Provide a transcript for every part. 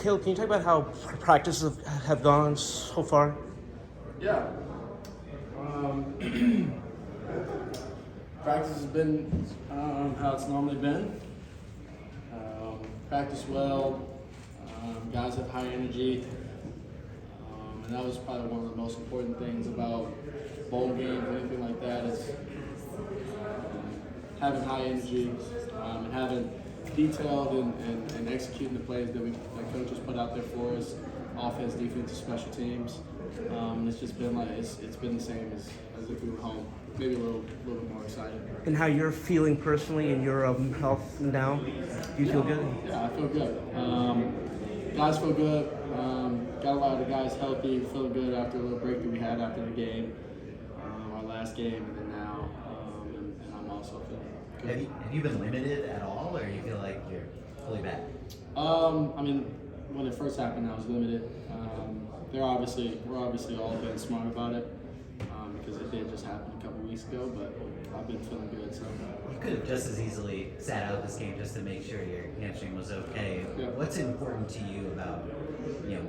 Caleb, can you talk about how practices have gone so far? Yeah. Practice has been how it's normally been. Practice well. Guys have high energy. And that was probably one of the most important things about bowl games or anything like that is having high energy and having detailed and executing the plays that coaches put out there for us, offense, defense, special teams. It's just been like it's been the same as if we were home. Maybe a little bit more excited. And how you're feeling personally in your health now? Do you feel good? Yeah, I feel good. Guys feel good. Got a lot of the guys healthy, feeling good after a little break that we had after the game, our last game, and then now, and I'm also feeling good. Have you been limited at all, or you feel like you're fully back? I mean, when it first happened, I was limited. We're obviously all been smart about it because it did just happen a couple weeks ago, but I've been feeling good. So You could have just as easily sat out this game just to make sure your hamstring was okay. Yeah. What's important to you about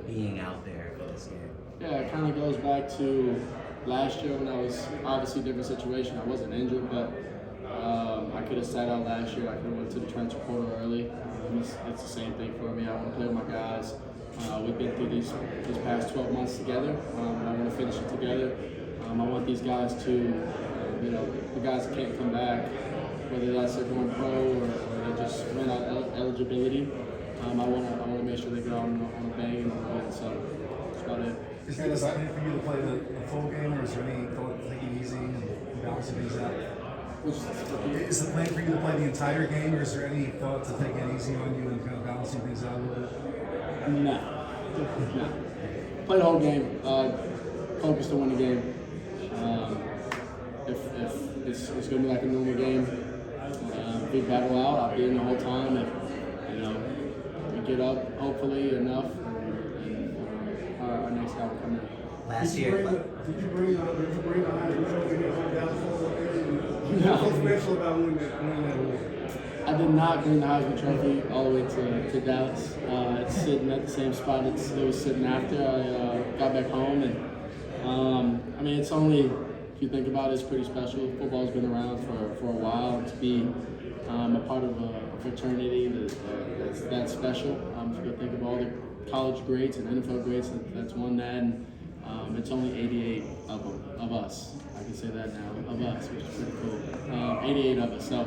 being out there for this game? yeah, it kind of goes back to last year when I was obviously a different situation. I wasn't injured, but I could have sat out last year. I could have went to the transfer portal early. It's the same thing for me. I want to play with my guys. We've been through these past 12 months together, and I want to finish it together. I want these guys to, the guys that can't come back, whether that's they're going pro or they just ran out eligibility. I want to make sure they go on a bang and on a win. So that's about it. Is there a desire for you to play the full game, or is there any thought to take it easy and balancing things out? Is the plan for you to play the entire game, or is there any thought to take it easy on you and kind of balancing things out a little bit? No. Play the whole game. Focus to win the game. If it's going to be like a normal game, we battle out. I'll be in the whole time. If we get up, hopefully enough, and our next guy will come in. Last year, Did you bring the Heisman Trophy here from Dallas? No. What's special about winning that award? I did not bring the Heisman Trophy all the way to Dallas. It's sitting at the same spot it was sitting after I got back home. And it's only, if you think about it, it's pretty special. Football's been around for a while. To be a part of a fraternity that's special. If you think of all the college greats and NFL greats that's won that. And, it's only 88 of us. I can say that now, of us, which is pretty cool. 88 of us. So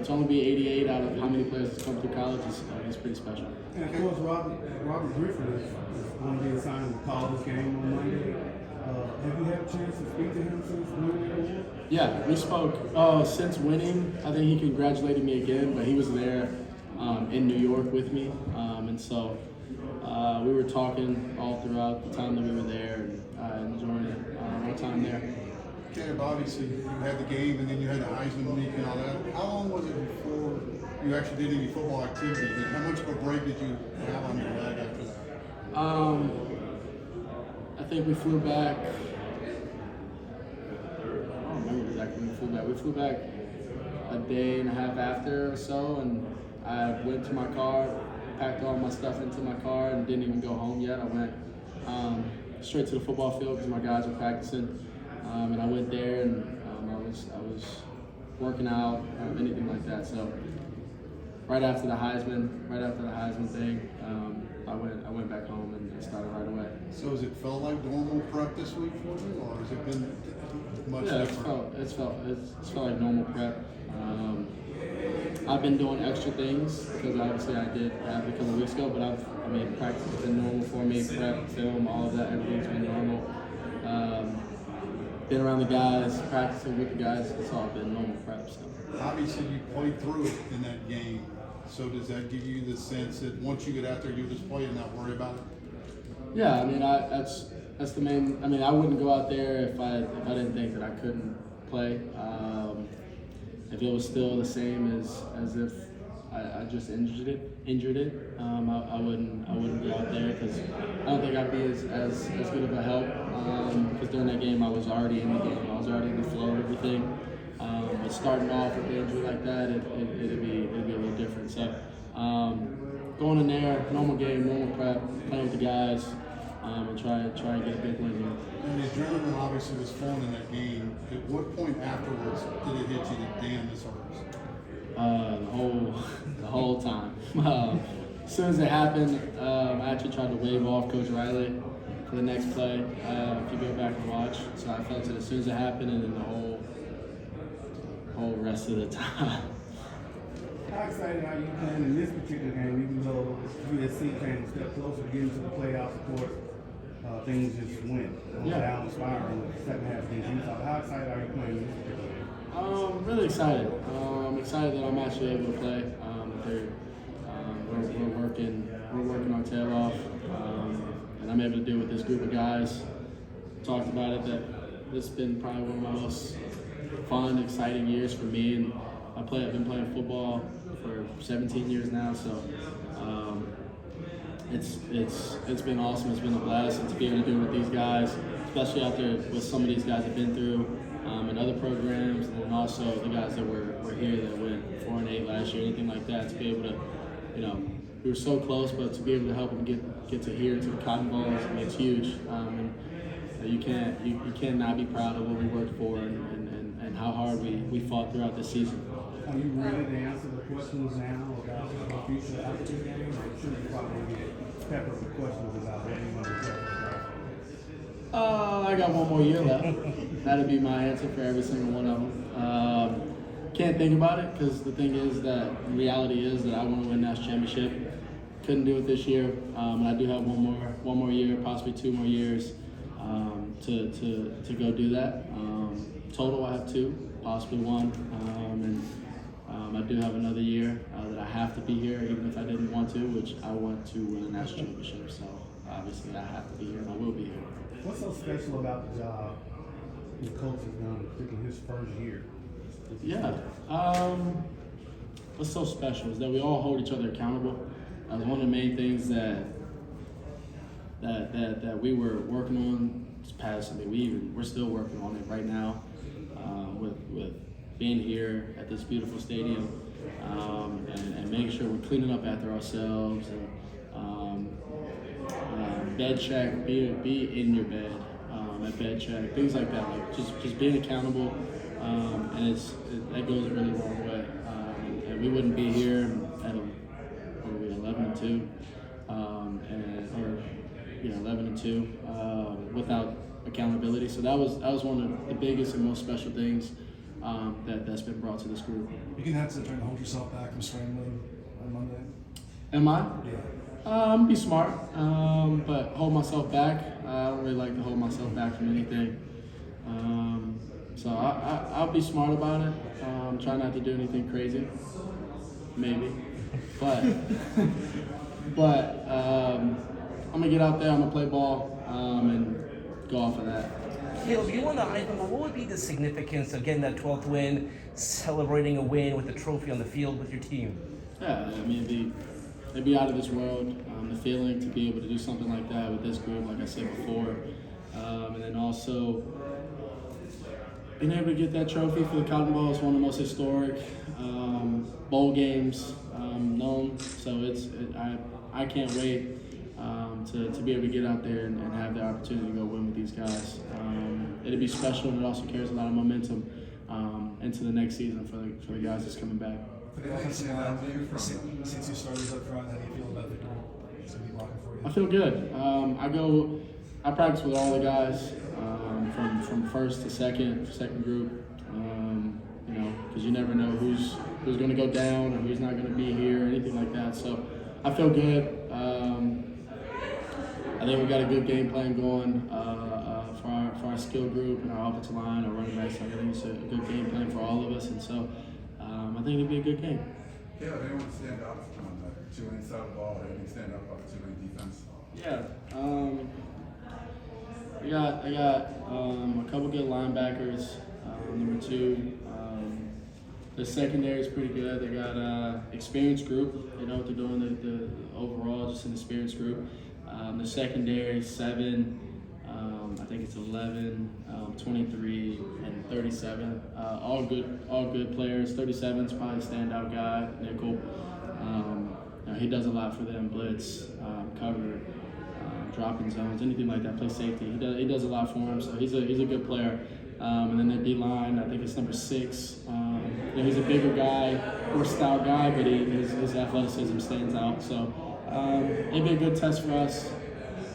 to only be 88 out of how many players have come through college is pretty special. And of course, Robert Griffin is going to be assigned to call this game on Monday. Have you had a chance to speak to him since winning that award? Yeah, we spoke since winning. I think he congratulated me again, but he was there in New York with me. And so we were talking all throughout the time that we were there and enjoying our time there. Caleb, obviously you had the game and then you had the Heisman week and all that. How long was it before you actually did any football activity? And how much of a break did you have on your leg after that? I think we flew back. I don't remember exactly when we flew back. We flew back a day and a half after or so, and I went to my car, packed all my stuff into my car, and didn't even go home yet. I went straight to the football field because my guys were practicing, and I went there and I was working out, anything like that. So right after the Heisman thing, I went back home and started right away. So has it felt like normal prep this week for you, or has it been much Yeah, different? it's felt like normal prep. I've been doing extra things because obviously I did have a couple weeks ago, but practice has been normal for me. Prep, film, all of that, everything's been normal. Been around the guys, practicing with the guys, it's all been normal prep. So. Obviously you played through it in that game. So does that give you the sense that once you get out there, you'll just play and not worry about it? Yeah, that's the main. I wouldn't go out there if I didn't think that I couldn't play. If it was still the same as if I just injured it, I wouldn't go out there because I don't think I'd be as good of a help. Because during that game, I was already in the game. I was already in the flow of everything. But starting off with an injury like that, it'd be a little different. So going in there, normal game, normal prep, playing with the guys, and try and get a big win here. And the adrenaline obviously was flowing in that game. At what point afterwards did it hit you that, damn, this hurts? The whole time. As soon as it happened, I actually tried to wave off Coach Riley for the next play. If you go back and watch, so I felt it as soon as it happened, and then the whole rest of the time. How excited are you playing in this particular game, even though USC came a step closer to getting to the playoffs? Of course, things just went down the spiral in the second half against Utah. How excited are you playing in this particular game? Really excited. I'm excited that I'm actually able to play. We're working our tail off, and I'm able to do it with this group of guys. Talked about it that this has been probably one of my most fun, exciting years for me, and I've been playing football for 17 years now, so it's been awesome. It's been a blast, and to be able to do it with these guys, especially out there with some of these guys have been through in other programs, and then also the guys that were here that went 4-8 last year, anything like that. To be able to, we were so close, but to be able to help them get to here, to the Cotton Bowl, it's huge. And you cannot be proud of what we worked for and how hard we fought throughout this season. Are you ready to answer the questions now about the future after this game? Or should you probably get peppered with questions about what you want to tell? I got one more year left. That'd be my answer for every single one of them. Can't think about it because the thing is that the reality is that I want to win national championship. Couldn't do it this year, and I do have one more year, possibly 2 more years to go do that. Total, I have 2, possibly 1, and I do have another year that I have to be here, even if I didn't want to, which I want to win a national championship. So obviously, I have to be here, and I will be here. What's so special about the job the coach has done, particularly his first year? Yeah. What's so special is that we all hold each other accountable. That was one of the main things that we were working on this past. I mean, we're still working on it right now with being here at this beautiful stadium and making sure we're cleaning up after ourselves and bed check, be in your bed at bed check, things like that. Like just being accountable. And that goes a really long way. And we wouldn't be here at 11-2, 11-2 without accountability. So that was one of the biggest and most special things that's been brought to this group. You can have to try to hold yourself back from scrambling on Monday. Am I? Yeah. Be smart, but hold myself back. I don't really like to hold myself back from anything. So I'll be smart about it. Try not to do anything crazy, maybe. But I'm gonna get out there. I'm gonna play ball and go off of that. Caleb, you won the Heisman, but what would be the significance of getting that 12th win, celebrating a win with the trophy on the field with your team? Yeah, I mean, it'd be out of this world. The feeling to be able to do something like that with this group, like I said before, and then also being able to get that trophy for the Cotton Bowl is one of the most historic bowl games known. So I can't wait to be able to get out there and have the opportunity to go win with these guys. It'll be special, and it also carries a lot of momentum into the next season for the guys that's coming back. For the offensive line, since you started up front, how do you feel about the group? It's going to be blocking for you. I feel good. I practice with all the guys from first to second group. Because you never know who's going to go down or who's not going to be here or anything like that. So I feel good. I think we got a good game plan going for our skill group and our offensive line, our running backs. I think it's a good game plan for all of us, and so I think it'll be a good game. Yeah, they want to stand out on the 2 inside the ball. They can stand up on the 2 in defense. Yeah. I got a couple good linebackers. Number 2, the secondary is pretty good. They got experienced group. They know what they're doing. The overall, just an experienced group. The secondary 7. I think it's 11, 23, and 37. All good players. 37's probably a standout guy, nickel. he does a lot for them, blitz, cover, dropping zones, anything like that, play safety. He does a lot for them, so he's a good player. And then their D-line, I think it's number 6. He's a bigger guy, more stout guy, but his athleticism stands out. So it'd be a good test for us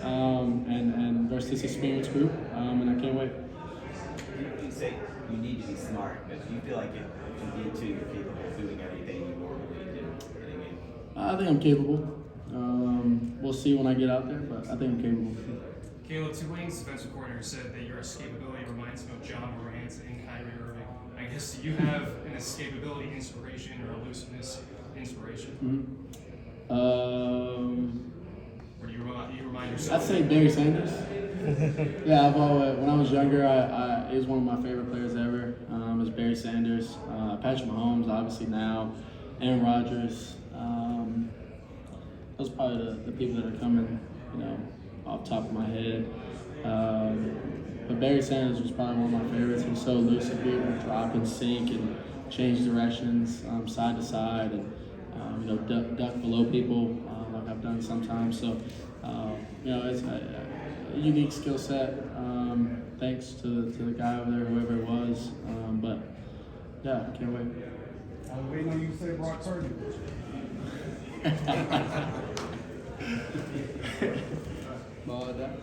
and versus this experienced group, and I can't wait. You say you need to be smart, but do you feel like if you need to, you're capable of doing everything you normally do in a game? I think I'm capable. We'll see when I get out there, but I think I'm capable. Caleb, Tulane's defensive coordinator said that your escapability reminds him of John Morant and Kyrie Irving. I guess, do you have an escapability inspiration or elusiveness inspiration? Or do you remind yourself? I'd say Barry Sanders. Yeah, when I was younger, he was one of my favorite players ever. Is Barry Sanders, Patrick Mahomes, obviously now, Aaron Rodgers. Those are probably the people that are coming, off the top of my head. But Barry Sanders was probably one of my favorites. He was so elusive, he would drop and sink and change directions side to side, and duck below people like I've done sometimes. So it's a unique skill set. Thanks to the guy over there, whoever it was. But yeah, can't wait. I was waiting on you to say Brock Purdy. Ball that.